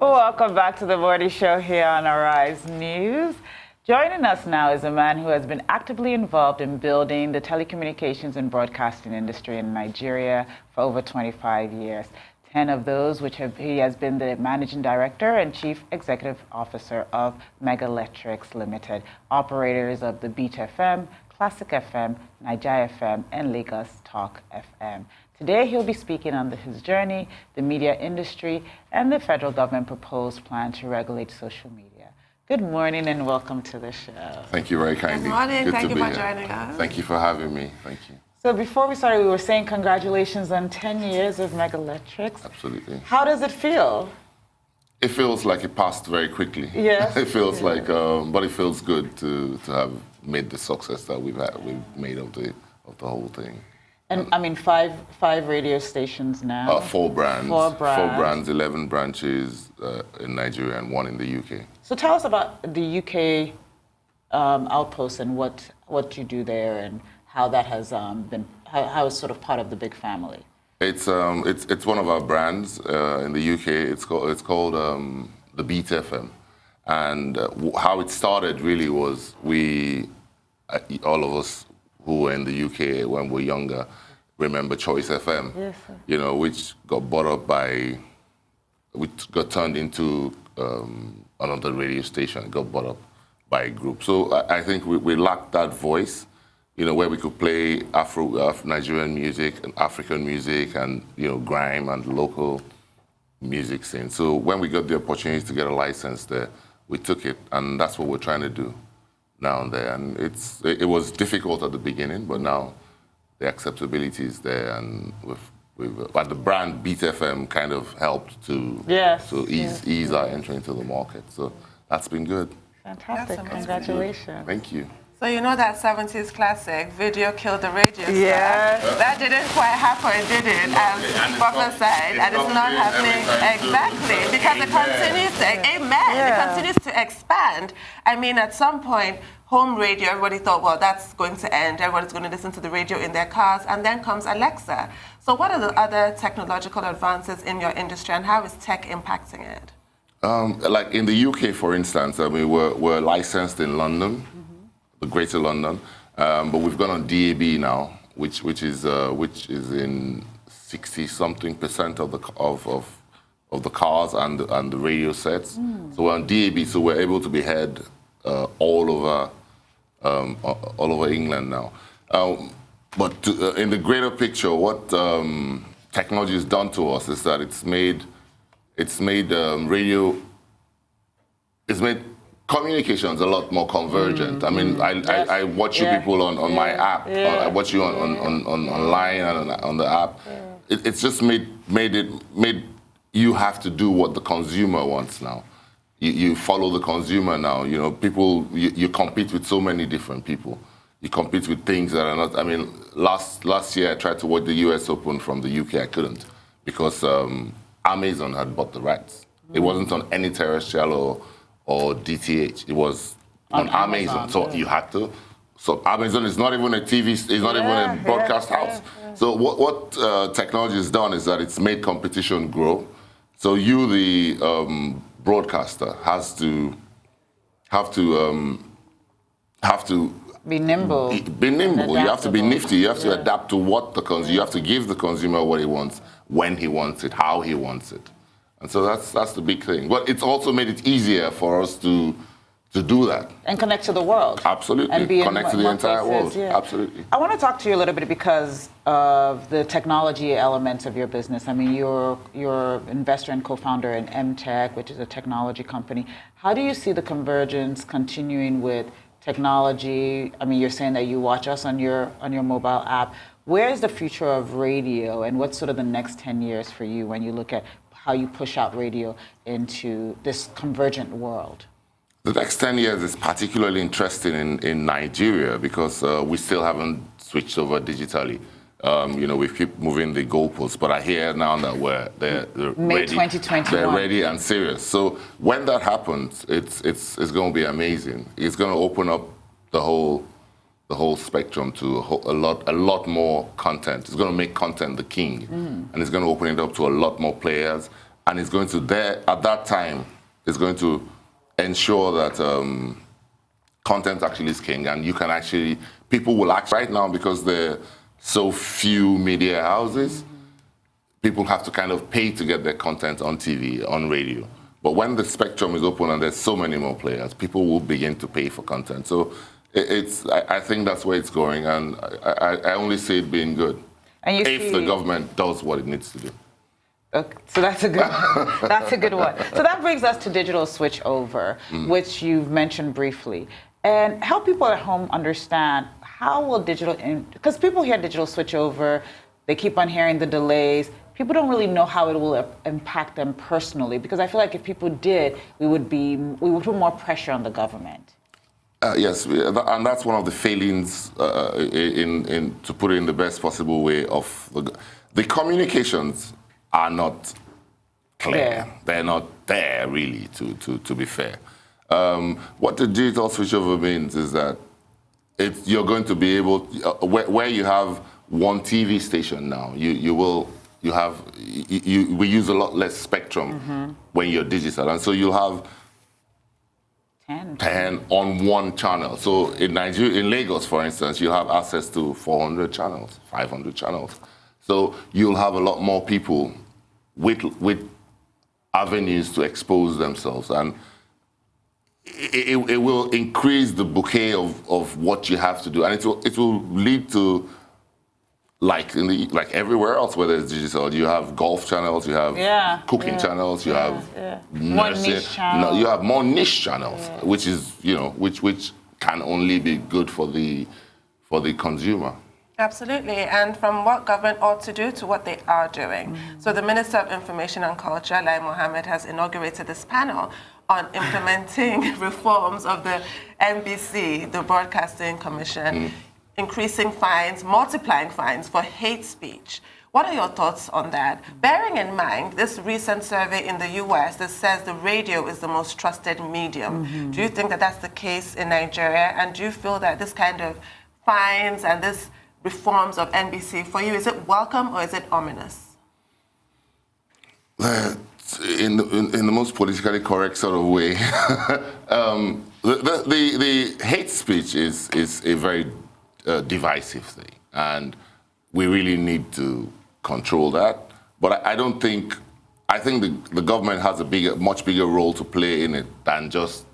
Welcome back to the Morning Show here on Arise News. Joining us now is a man who has been actively involved in building the telecommunications and broadcasting industry in Nigeria for over 25 years. 10 of those he has been the managing director and chief executive officer of Megaelectrics Limited, operators of the Beat FM, Classic FM, Naija FM, and Lagos Talk FM. Today, he'll be speaking on his journey, the media industry, and the federal government proposed plan to regulate social media. Good morning and welcome to the show. Thank you very kindly. Good morning. Good Thank to you be for here. joining us. Thank you for having me. Thank you. So before we started, we were saying congratulations on 10 years of Megaelectrics. Absolutely. How does it feel? It feels like it passed very quickly. Yes. It feels like, but it feels good to have made the success that we've made of the whole thing. And I mean, five radio stations now. 4 brands. 4 brands. 4 brands, 11 branches in Nigeria and 1 in the UK. So tell us about the UK outpost and what you do there and how that has been, how it's sort of part of the big family. It's one of our brands in the UK. It's called the Beat FM, and how it started really was all of us who were in the UK when we were younger remember Choice FM, yes, sir. You know, which got bought up which got turned into another radio station. It got bought up by a group. So I think we lacked that voice, you know, where we could play Nigerian music and African music and, you know, grime and local music scene. So when we got the opportunity to get a license there, we took it, and that's what we're trying to do now and there. And it was difficult at the beginning, but now the acceptability is there, and but the brand Beat FM kind of helped to ease our entry into the market. So that's been good. Fantastic. Congratulations. Thank you. So you know that 70s classic, video killed the radio star? Yes. That didn't quite happen, did it? As prophesied, and it's not happening. Exactly, because it continues to, it continues to expand. I mean, at some point, home radio, everybody thought, well, that's going to end. Everybody's going to listen to the radio in their cars, and then comes Alexa. So what are the other technological advances in your industry, and how is tech impacting it? Like in the UK, for instance, I mean, we're licensed in London, the Greater London, but we've gone on DAB now, which is in 60-something% of the cars and the radio sets. So we're on DAB, so we're able to be heard all over England now. But in the greater picture, what technology has done to us is that it's made communications a lot more convergent. I mean, I watch you people on my app. I watch you online and on the app. It's just made you have to do what the consumer wants now. You follow the consumer now. You know, you compete with so many different people. You compete with things that are not. I mean, last year I tried to watch the US Open from the UK. I couldn't because Amazon had bought the rights. It wasn't on any terrestrial or DTH. It was on Amazon. So you had to. So Amazon is not even a TV. It's not even a broadcast house. So what technology has done is that it's made competition grow. So you, the broadcaster, have to be nimble. Be nimble. You have to be nifty. You have to adapt to what the consumer. You have to give the consumer what he wants, when he wants it, how he wants it, and so that's the big thing. But it's also made it easier for us to do that and connect to the world. Absolutely, and be connect to the entire world. Yeah. Absolutely. I want to talk to you a little bit because of the technology elements of your business. I mean, you're investor and co-founder in MTech, which is a technology company. How do you see the convergence continuing with technology? I mean, you're saying that you watch us on your mobile app. Where is the future of radio, and what's sort of the next 10 years for you when you look at how you push out radio into this convergent world? The next 10 years is particularly interesting in Nigeria because we still haven't switched over digitally. You know, we keep moving the goalposts, but I hear now that they're May ready. 2021. They're ready and serious. So when that happens, it's going to be amazing. It's going to open up the whole spectrum to a lot more content. It's going to make content the king, and it's going to open it up to a lot more players. and it's going to at that time, it's going to ensure that content actually is king, and you can actually, people will act right now because there are so few media houses. People have to kind of pay to get their content on TV, on radio. But when the spectrum is open and there's so many more players, people will begin to pay for content. So I think that's where it's going, and I only see it being good. And if the government does what it needs to do. Okay, so that's a good that's a good one. So that brings us to digital switchover, which you've mentioned briefly. And help people at home understand how will because people hear digital switchover, they keep on hearing the delays. People don't really know how it will impact them personally, because I feel like if people did, we would put more pressure on the government. Yes, and that's one of the failings to put it in the best possible way of the communications are not clear. Yeah. They're not there really, to be fair. What the digital switchover means is that you're going to be able, where you have one TV station now, we use a lot less spectrum when you're digital, and so you'll have 10 on one channel. So in Nigeria, in Lagos, for instance, you have access to 400 channels, 500 channels. So you'll have a lot more people with avenues to expose themselves, and it will increase the bouquet of what you have to do, and it will lead to, like everywhere else, whether it's digital, you have golf channels, you have cooking channels, you have more niche channels. You have more niche channels, which is which can only be good for the consumer. Absolutely, and from what government ought to do to what they are doing. So the Minister of Information and Culture, Lai Mohammed, has inaugurated this panel on implementing reforms of the NBC, the Broadcasting Commission, increasing fines, multiplying fines for hate speech. What are your thoughts on that? Bearing in mind this recent survey in the US that says the radio is the most trusted medium. Do you think that that's the case in Nigeria? And do you feel that this kind of fines and this reforms of NBC, for you, is it welcome or is it ominous? In the most politically correct sort of way, the hate speech is a very divisive thing, and we really need to control that. But I think the government has a much bigger role to play in it than just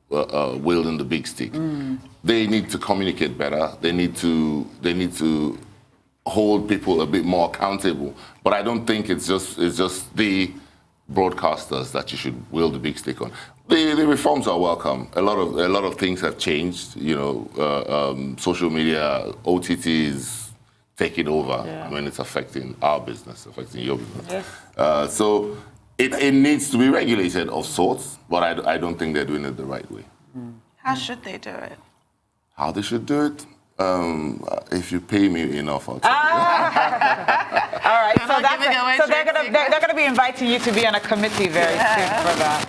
wielding the big stick. They need to communicate better. They need to hold people a bit more accountable. But I don't think it's just the broadcasters that you should wield the big stick on. The reforms are welcome. A lot of things have changed. Social media, OTTs taking over. I mean, it's affecting our business, affecting your business. Yes. So it needs to be regulated of sorts, but I don't think they're doing it the right way. How should they do it? How they should do it? If you pay me enough, I'll tell you. All right, so they're gonna be inviting you to be on a committee very soon for that.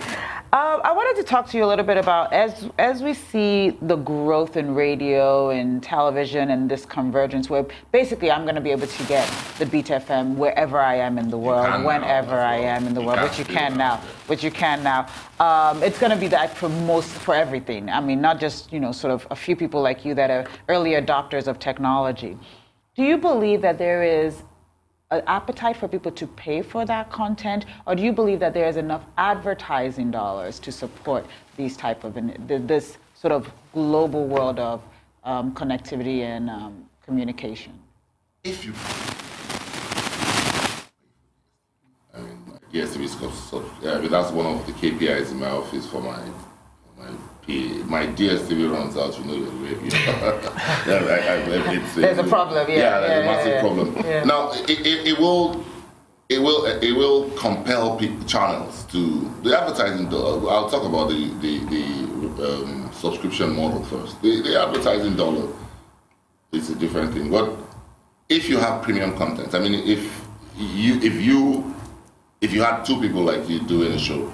I wanted to talk to you a little bit about, as we see the growth in radio and television and this convergence, where basically I'm going to be able to get the Beat FM wherever I am in the world, whenever I am in the world, which you can now. It's going to be that for everything. I mean, not just sort of a few people like you that are early adopters of technology. Do you believe that there is an appetite for people to pay for that content, or do you believe that there is enough advertising dollars to support these type of this sort of global world of connectivity and communication? If you, yes, that's one of the KPIs in my office for my PA. My DSTV runs out, you're the radio. There's a problem, there's a massive problem. Yeah. Now, it will compel channels to the advertising. I'll talk about the subscription model first. The advertising dollar is a different thing. But if you have premium content, I mean, if you had two people like you doing a show,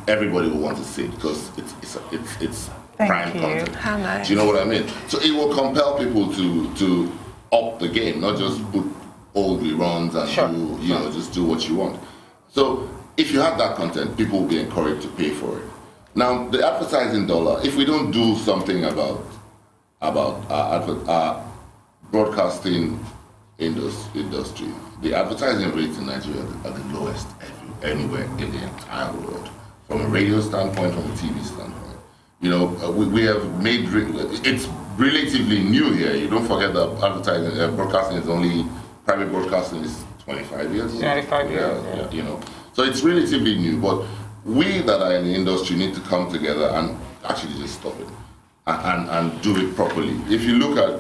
everybody will want to see it because it's prime content. How nice. Do you know what I mean? So it will compel people to up the game, not just put old reruns and just do what you want. So if you have that content, people will be encouraged to pay for it. Now, the advertising dollar, if we don't do something about our broadcasting industry, the advertising rates in Nigeria are the lowest anywhere in the entire world, from a radio standpoint, from a TV standpoint. You know, we have made, it's relatively new here. You don't forget that advertising, broadcasting is only, private broadcasting is 25 years. 25 years, yeah. You know, so it's relatively new, but we that are in the industry need to come together and actually just stop it and do it properly. If you look at,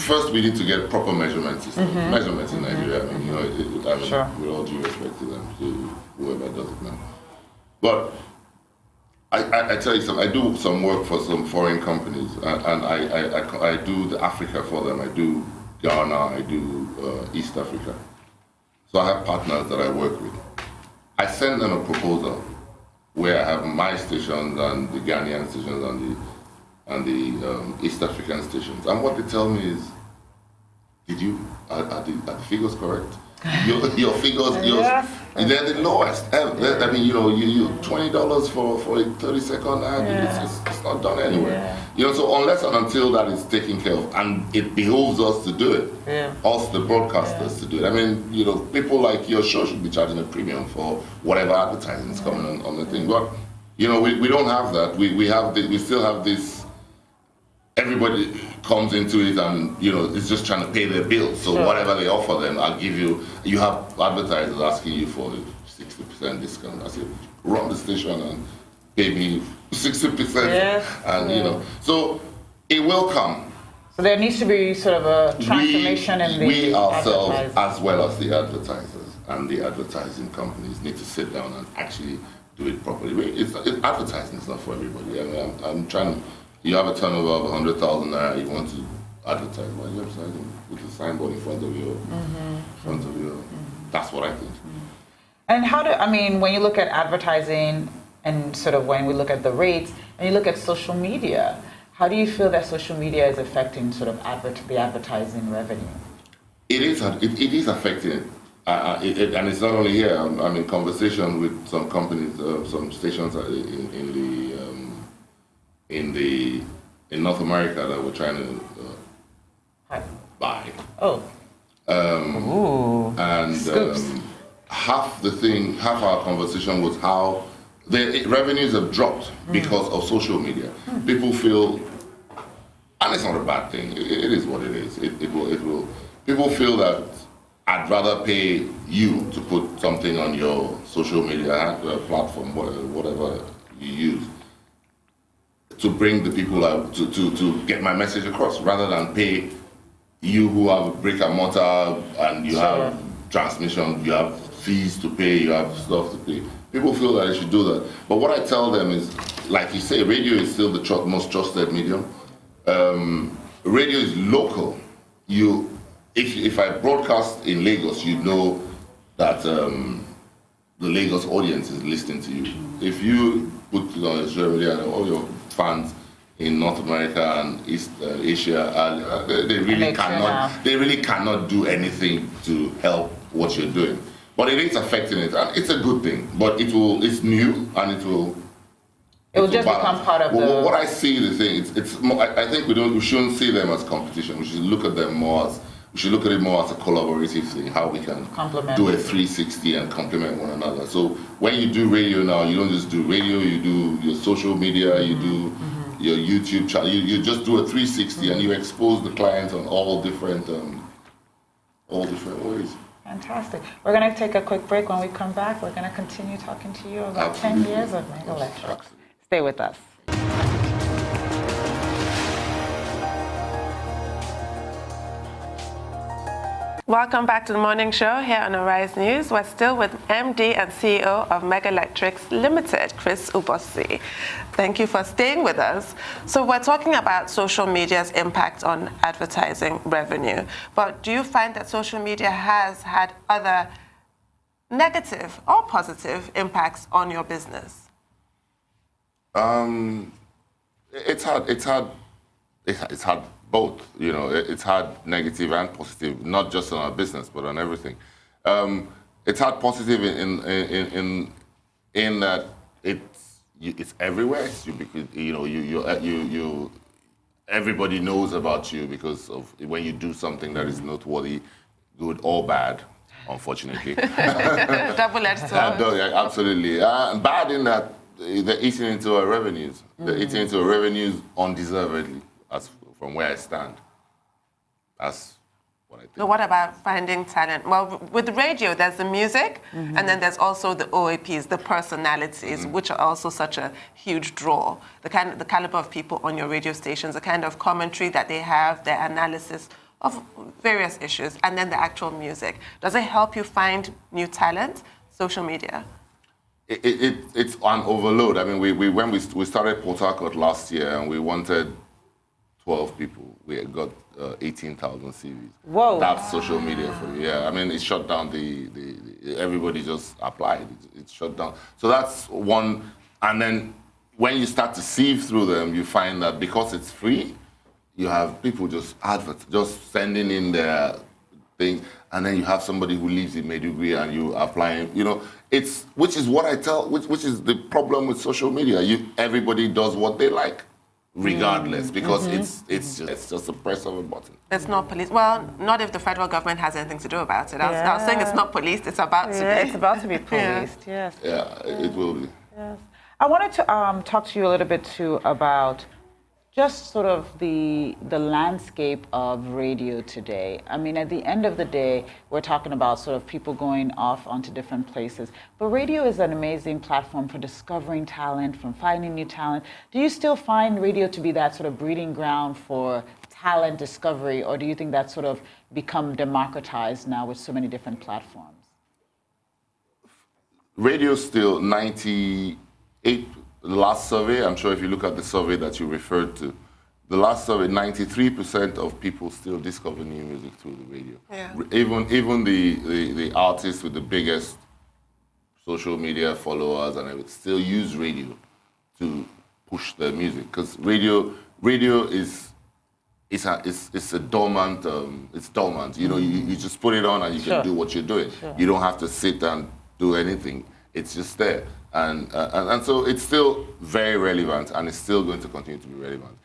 first we need to get proper measurement systems, measurements in Nigeria. I mean, you know, Sure. with all due respect to them, to whoever does it now. But I tell you something, I do some work for some foreign companies, and I do the Africa for them. I do Ghana, I do East Africa. So I have partners that I work with. I send them a proposal where I have my stations and the Ghanaian stations and the East African stations. And what they tell me is, are the figures correct? Your figures, they're the lowest. I mean, you know, you $20 for a 30-second ad, it's not done anywhere. Yeah. You know, so unless and until that is taken care of, and it behoves us to do it, us the broadcasters to do it. I mean, you know, people like your show should be charging a premium for whatever advertising is coming on the thing. But you know, we don't have that. We still have this. Everybody comes into it and, you know, it's just trying to pay their bills. So whatever they offer them, I'll give you. You have advertisers asking you for 60% discount. I said, run the station and pay me 60%. And, you know, so it will come. So there needs to be sort of a transformation in the we ourselves, as well as the advertisers and the advertising companies, need to sit down and actually do it properly. Advertising is not for everybody. I mean, I'm trying to. You have a turnover of 100,000 naira, you want to advertise. Why are you advertising with a signboard in front of your, That's what I think. And when you look at advertising and sort of when we look at the rates, and you look at social media, how do you feel that social media is affecting sort of the advertising revenue? It is affecting it. And it's not only here. I'm in conversation with some companies, some stations in North America that we're trying to buy. Oh. Half our conversation was how the revenues have dropped because of social media. People feel, and it's not a bad thing. It is what it is. It will. People feel that I'd rather pay you to put something on your social media platform, whatever you use, to bring the people out, to get my message across, rather than pay you who have a brick and mortar and you have transmission, you have fees to pay, you have stuff to pay. People feel that I should do that. But what I tell them is, like you say, radio is still the most trusted medium. Radio is local. If I broadcast in Lagos, you know that the Lagos audience is listening to you. If you put it on social media and all your fans in North America and East Asia, they really cannot do anything to help what you're doing. But it is affecting it, and it's a good thing. But it's new, and it will just become part of what I see. The thing, it's more, I think we shouldn't see them as competition. We should look at them more as. We should look at it more as a collaborative thing, how we can do a 360 and complement one another. So when you do radio now, you don't just do radio, you do your social media, you do your YouTube channel, you just do a 360 and you expose the clients on all different ways. Fantastic. We're going to take a quick break. When we come back, we're going to continue talking to you about 10 years of Megaelectrics. Stay with us. Welcome back to the morning show here on Arise News. We're still with MD and CEO of Megaelectrics Limited, Chris Ubosi. Thank you for staying with us. So we're talking about social media's impact on advertising revenue. But do you find that social media has had other negative or positive impacts on your business? It's had both, you know. It's had negative and positive, not just on our business, but on everything. It's had positive in in that it's everywhere. Because everybody knows about you because of when you do something that is noteworthy, good or bad, unfortunately. Double-edged sword. Absolutely. Bad in that they're eating into our revenues. They're eating into our revenues undeservedly, as from where I stand. That's what I think. So what about finding talent? Well, with radio, there's the music, and then there's also the OAPs, the personalities, which are also such a huge draw. The caliber of people on your radio stations, the kind of commentary that they have, their analysis of various issues, and then the actual music. Does it help you find new talent? Social media? It's an overload. I mean, when we started Port Harcourt last year, and we wanted 12 people, we got 18,000 CVs. Whoa. That's social media for you. Yeah, I mean, it shut down everybody just applied. It shut down. So that's one. And then when you start to sieve through them, you find that because it's free, you have people just sending in their thing, and then you have somebody who lives in Maiduguri and you applying, which is what I tell, which is the problem with social media. Everybody does what they like, regardless, because it's just a press of a button. It's not police. Well, not if the federal government has anything to do about it. I was saying it's not policed, it's about to be. It's about to be policed, yes. Yeah, it will be. Yes. I wanted to talk to you a little bit, too, about just sort of the landscape of radio today. I mean, at the end of the day, we're talking about sort of people going off onto different places. But radio is an amazing platform for discovering talent, from finding new talent. Do you still find radio to be that sort of breeding ground for talent discovery, or do you think that's sort of become democratized now with so many different platforms? Radio still 98. The last survey, I'm sure if you look at the survey that you referred to, the last survey, 93% of people still discover new music through the radio. Yeah. Even the artists with the biggest social media followers and everything still use radio to push their music, because radio is a dormant. It's dormant. You just put it on and you can do what you're doing. Sure. You don't have to sit and do anything. It's just there. And so it's still very relevant, and it's still going to continue to be relevant.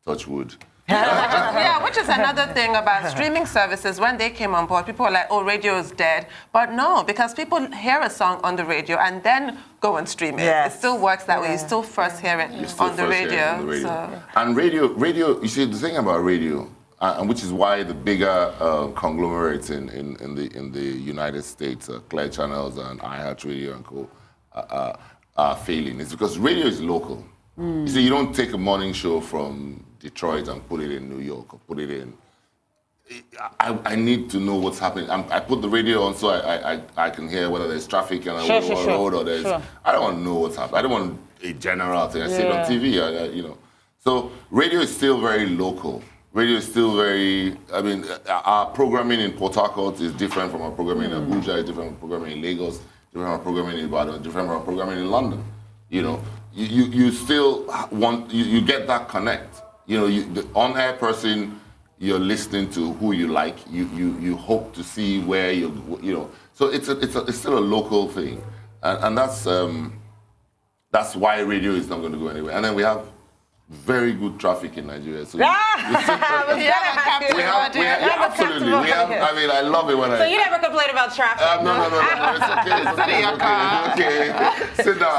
Touch wood. Yeah, which is another thing about streaming services. When they came on board, people were like, oh, radio is dead. But no, because people hear a song on the radio and then go and stream it. Yes. It still works that way. You still first hear it on the radio. So. And radio, you see, the thing about radio, and which is why the bigger conglomerates in the United States, Clear Channels and iHeartRadio and co, are failing. It's because radio is local. You see, you don't take a morning show from Detroit and put it in New York or put it in. I need to know what's happening. I put the radio on so I can hear whether there's traffic on a road or there's. I don't want to know what's happening. I don't want a general thing. I see it on TV. So radio is still very local. Radio is still very. I mean, our programming in Port Harcourt is different from our programming in Abuja. It's different from programming in Lagos. Different from our programming in Ibadan. Different from our programming in London. You still want you get that connect. The on-air person you're listening to, who you like, you hope to see where So it's still a local thing, and that's why radio is not going to go anywhere. And then we have very good traffic in Nigeria. So absolutely. I mean, I love it when So you never complain about traffic? No. It's okay. Sit down.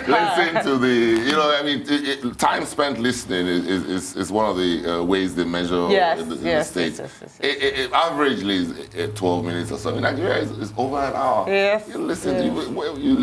Listen to the. Time spent listening is one of the ways they measure in the States. It averagely is 12 minutes or something. Nigeria is over an hour. Yes. You listen. You listen.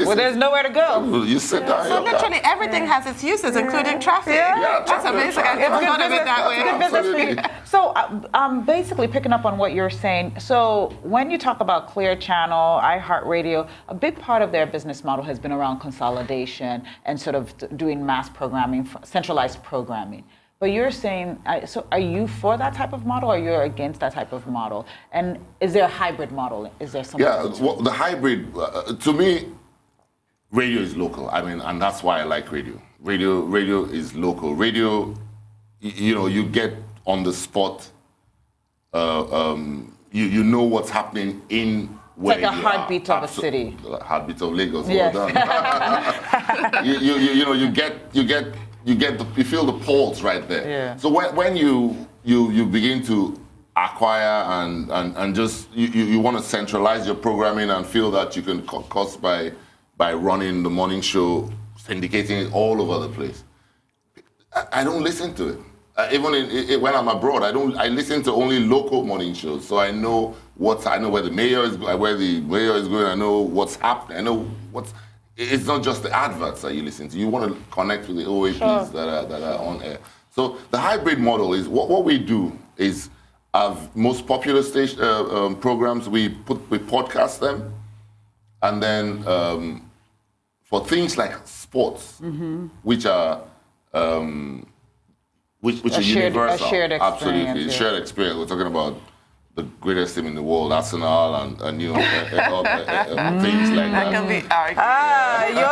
Well, there's nowhere to go. You sit down. So literally everything has its uses, including traffic. Yeah, that's amazing. I never thought of it that way. Good business for you. So basically picking up on what you're saying, so when you talk about Clear Channel, iHeartRadio, a big part of their business model has been around consolidation and sort of doing mass programming, centralized programming. But you're saying, so are you for that type of model, or you're against that type of model? And is there a hybrid model? Is there something? Yeah, well, the hybrid, to me, radio is local. I mean, and that's why I like radio. Radio is local. Radio, you get on the spot. You know what's happening in It's like a heartbeat of a city. Heartbeat of Lagos. Yes. Well done. you feel the pulse right there. Yeah. So when you begin to acquire and just you want to centralize your programming and feel that you can cut costs by running the morning show, syndicating it all over the place. I don't listen to it. Even when I'm abroad, I listen to only local morning shows, so I know where the mayor is going. I know what's happening. I know what's. It's not just the adverts that you listen to. You want to connect with the OAPs that are on air. So the hybrid model is what we do is have most popular station programs. We podcast them, and then for things like sports, which are which are universal, a shared experience, absolutely, shared experience. We're talking about the greatest team in the world, Arsenal, and things like that. Can be argued. You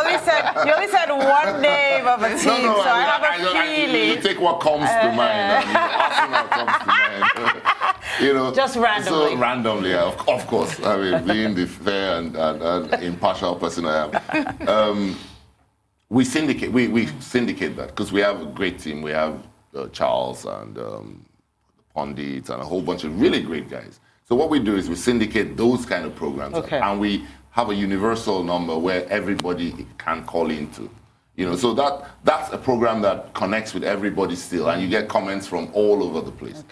only said one name of a team, so I have a feeling. You take what comes to mind. Arsenal comes to mind. Just randomly. So randomly, of course. I mean, being the fair and impartial person I am. We syndicate that because we have a great team. We have Charles and Pondits and a whole bunch of really great guys. So what we do is we syndicate those kind of programs, and we have a universal number where everybody can call into. So that's a program that connects with everybody still, and you get comments from all over the place.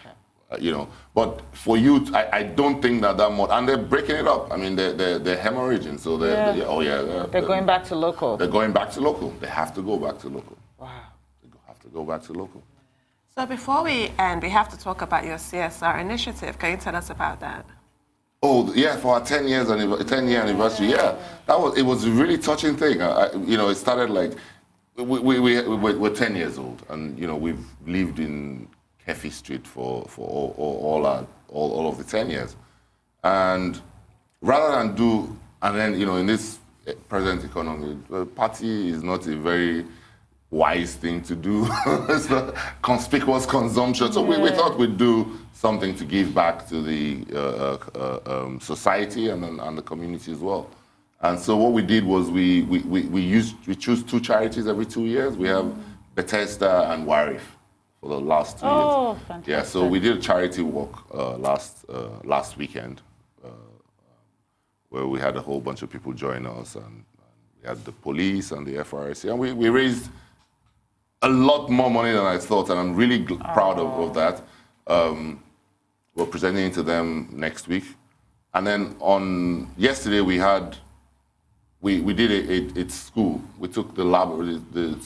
But for youth, I don't think that much, and they're breaking it up. I mean, they're hemorrhaging, so they're going back to local. They're going back to local. They have to go back to local. Wow. They have to go back to local. So before we end, we have to talk about your CSR initiative. Can you tell us about that? Oh yeah, for our 10-year anniversary. Yeah, it was a really touching thing. It started like we're 10 years old, and we've lived in Kefi Street for all of the 10 years, and rather than in this present economy, party is not a very wise thing to do. It's not conspicuous consumption. So we thought we'd do something to give back to the society and the community as well. And so what we did was we choose two charities every 2 years. We have Bethesda and Warif for the last 2 years. Oh, fantastic. Yeah, so we did a charity walk last weekend where we had a whole bunch of people join us, and we had the police and the FRC, and we raised a lot more money than I thought, and I'm really proud of that. We're presenting it to them next week. And then on yesterday we did it at school. We took the lab, the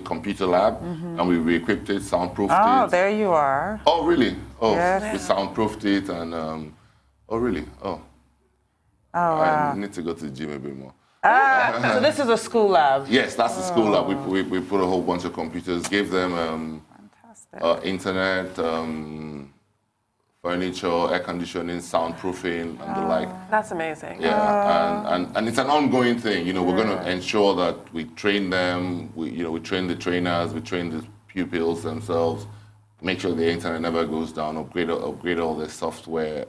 computer lab, and we re-equipped it, soundproofed it. Oh, there you are. Oh, really? Oh, yes. We soundproofed it, and oh, really? Oh. Oh, wow. I need to go to the gym a bit more. So this is a school lab? Yes, that's the school lab. We put a whole bunch of computers, gave them internet, furniture, air conditioning, soundproofing, and the like. That's amazing. Yeah, and it's an ongoing thing. We're going to ensure that we train them. We train the trainers, we train the pupils themselves, make sure the internet never goes down, upgrade all their software.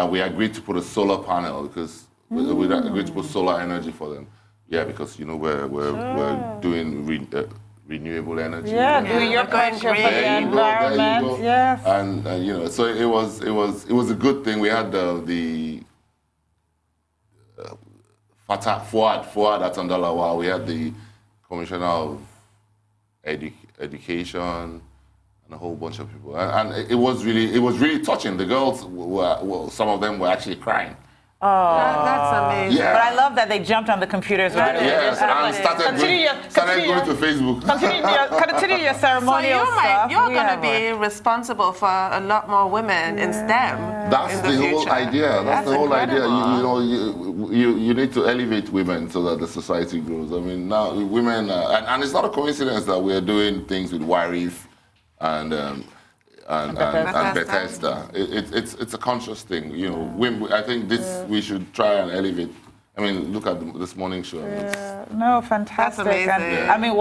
We agreed to put a solar panel because we agreed to put solar energy for them. Yeah, because we're doing renewable energy. Yeah, do your passion for the environment. Yes. And so it was a good thing. We had the Fuad at Andalawa. We had the Commissioner of Education and a whole bunch of people, and it was really touching. The girls some of them were actually crying. Oh, that's amazing. Yeah. But I love that they jumped on the computers with it. Yes, and started going to Facebook. Continue your ceremonial stuff. You're going to be responsible for a lot more women in STEM. That's the whole idea. That's the whole incredible. idea. You need to elevate women so that the society grows. I mean, now women, and it's not a coincidence that we are doing things with Warif and Bethesda. It's a conscious thing. I think we should try and I mean, look at this morning show. No, fantastic. That's amazing. And, I mean,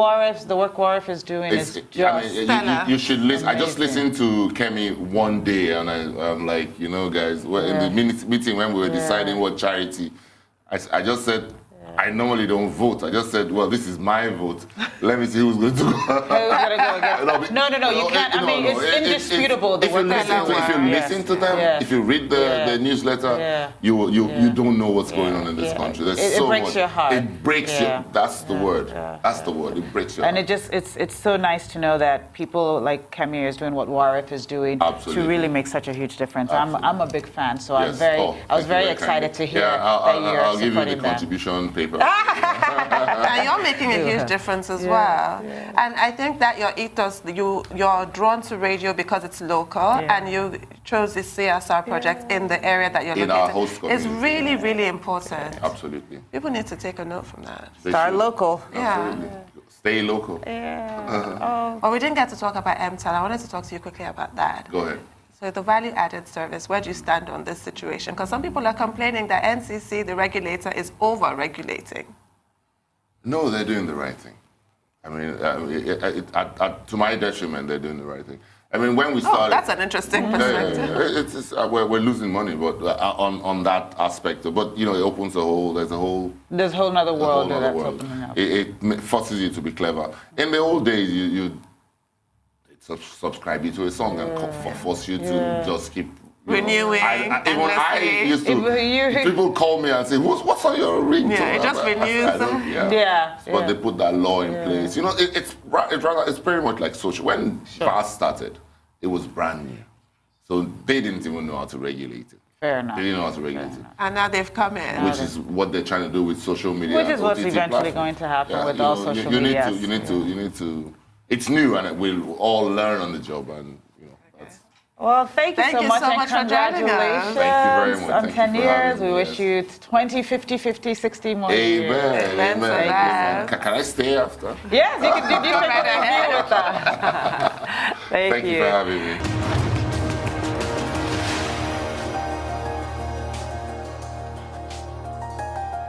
the work Warif is doing is just you should listen. Amazing. I just listened to Kemi one day, and I'm like, you know, guys, in the meeting when we were deciding what charity, I just said, I normally don't vote. I just said, well, this is my vote. Let me see who's going to go. Who's going to go against? No, you can't. I mean, it's indisputable. If you listen to them, if you read the newsletter, you don't know what's going on in this country. There's so much. It breaks your heart. It breaks you. That's the word. That's the word. It breaks your heart. And it's so nice to know that people like Kemi is doing what Warif is doing to really make such a huge difference. I'm a big fan, so I was very excited to hear that you're I'll give you the them. contribution paper. And you're making a huge difference as well. And I think that your ethos, you're drawn to radio because it's local, and you chose the CSR project in the area that you're in located. Our host community. It's really, really important. Absolutely. People need to take a note from that. Start local. Absolutely. Stay local. Well, we didn't get to talk about MTEL. I wanted to talk to you quickly about that. Go ahead. So the value-added service, where do you stand on this situation? Because some people are complaining that NCC, the regulator, is over-regulating. No, they're doing the right thing. I mean, to my detriment, they're doing the right thing. I mean, when we started... that's an interesting perspective. We're losing money, but on that aspect. But, you know, it opens a whole... There's a whole nother world that's opening up. It forces you to be clever. In the old days, you subscribe you to a song and force you to just keep renewing. I used to. People call me and say, "What's on your ringtone?" Yeah, it just renews them. But they put that law in place. You know, it's pretty much like social. When VAS started, it was brand new, so they didn't even know how to regulate it. Fair enough. They didn't know how to regulate it. And now they've come in. Which is what they're trying to do with social media. Which is what's eventually going to happen with all social media. You need to. It's new, and we'll all learn on the job, and you know. Well, thank you so much and congratulations. Thank you very much. On 10 years. We wish you 20, 50, 50, 60 more years. Amen. Can I stay after? Yes, you can do with us. Thank you for having me.